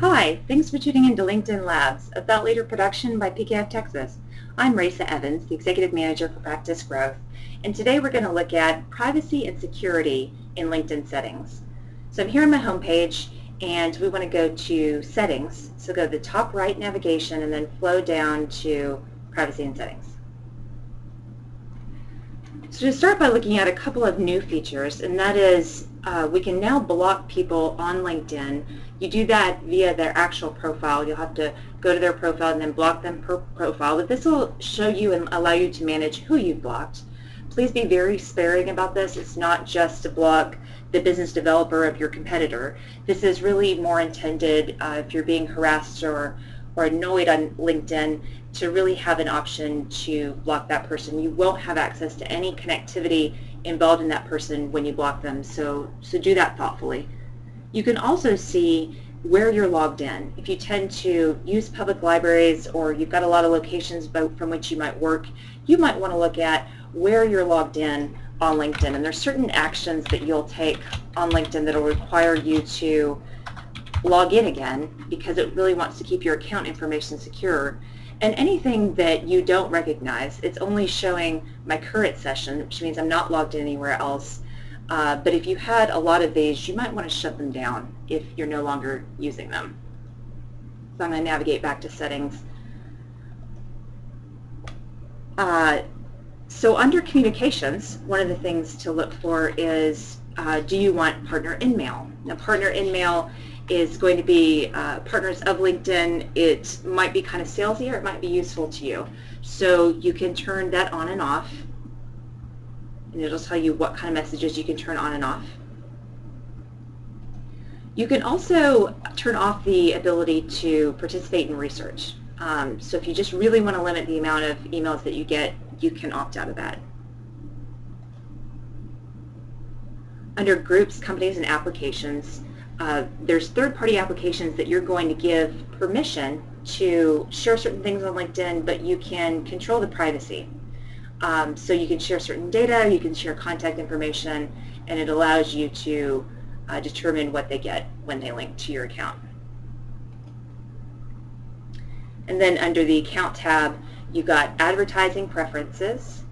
Hi, thanks for tuning in to LinkedIn Labs, a thought leader production by PKF Texas. I'm Raisa Evans, the Executive Manager for Practice Growth, and today we're going to look at privacy and security in LinkedIn settings. So I'm here on my homepage, and we want to go to Settings. So go to the top right navigation and then flow down to Privacy and Settings. So to start by looking at a couple of new features, and that is we can now block people on LinkedIn. You do that via their actual profile. You'll have to go to their profile and then block them per profile, but this will show you and allow you to manage who you've blocked. Please be very sparing about this. It's not just to block the business developer of your competitor. This is really more intended if you're being harassed or annoyed on LinkedIn, to really have an option to block that person. You won't have access to any connectivity involved in that person when you block them, so do that thoughtfully. You can also see where you're logged in. If you tend to use public libraries or you've got a lot of locations from which you might work, you might want to look at where you're logged in on LinkedIn. And there's certain actions that you'll take on LinkedIn that will require you to log in again, because it really wants to keep your account information secure. And anything that you don't recognize, it's only showing my current session, which means I'm not logged in anywhere else. But if you had a lot of these, you might want to shut them down if you're no longer using them. So I'm going to navigate back to settings. So under communications, one of the things to look for is, do you want partner InMail? Now, partner InMail is going to be partners of LinkedIn. It might be kind of salesy, or it might be useful to you. So you can turn that on and off, and it'll tell you what kind of messages you can turn on and off. You can also turn off the ability to participate in research. So if you just really want to limit the amount of emails that you get, you can opt out of that. Under groups, companies, and applications, there's third-party applications that you're going to give permission to share certain things on LinkedIn, but you can control the privacy. So you can share certain data, you can share contact information, and it allows you to determine what they get when they link to your account. And then under the Account tab, you've got Advertising Preferences,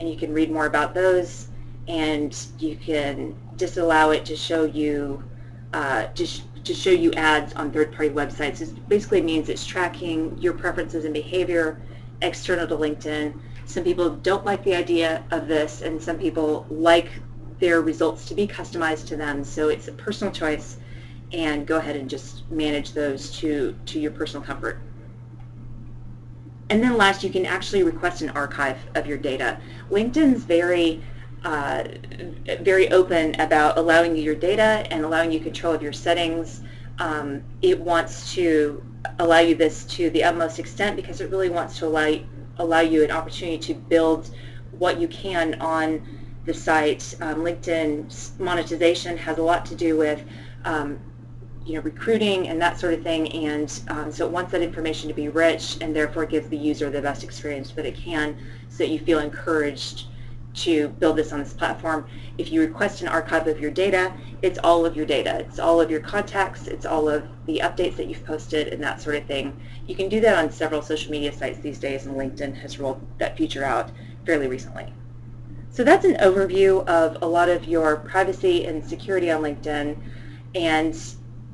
and you can read more about those, and you can disallow it to show you to show you ads on third-party websites. It basically means it's tracking your preferences and behavior external to LinkedIn. Some people don't like the idea of this, and some people like their results to be customized to them, so it's a personal choice, and go ahead and just manage those to your personal comfort. And then last, you can actually request an archive of your data. LinkedIn's very open about allowing you your data and allowing you control of your settings. It wants to allow you this to the utmost extent because it really wants to allow you an opportunity to build what you can on the site. LinkedIn's monetization has a lot to do with recruiting and that sort of thing, and so it wants that information to be rich, and therefore gives the user the best experience that it can, so that you feel encouraged to build this on this platform. If you request an archive of your data, it's all of your data. It's all of your contacts, it's all of the updates that you've posted and that sort of thing. You can do that on several social media sites these days, and LinkedIn has rolled that feature out fairly recently. So that's an overview of a lot of your privacy and security on LinkedIn, and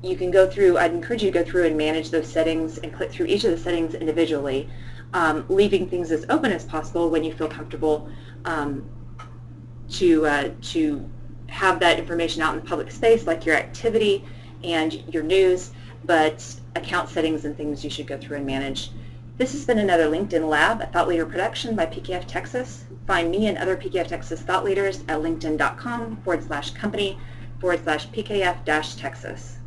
you can go through, I'd encourage you to go through and manage those settings and click through each of the settings individually, leaving things as open as possible when you feel comfortable to have that information out in the public space, like your activity and your news, but account settings and things you should go through and manage. This has been another LinkedIn Lab, a Thought Leader production by PKF Texas. Find me and other PKF Texas thought leaders at linkedin.com/company/PKF-Texas.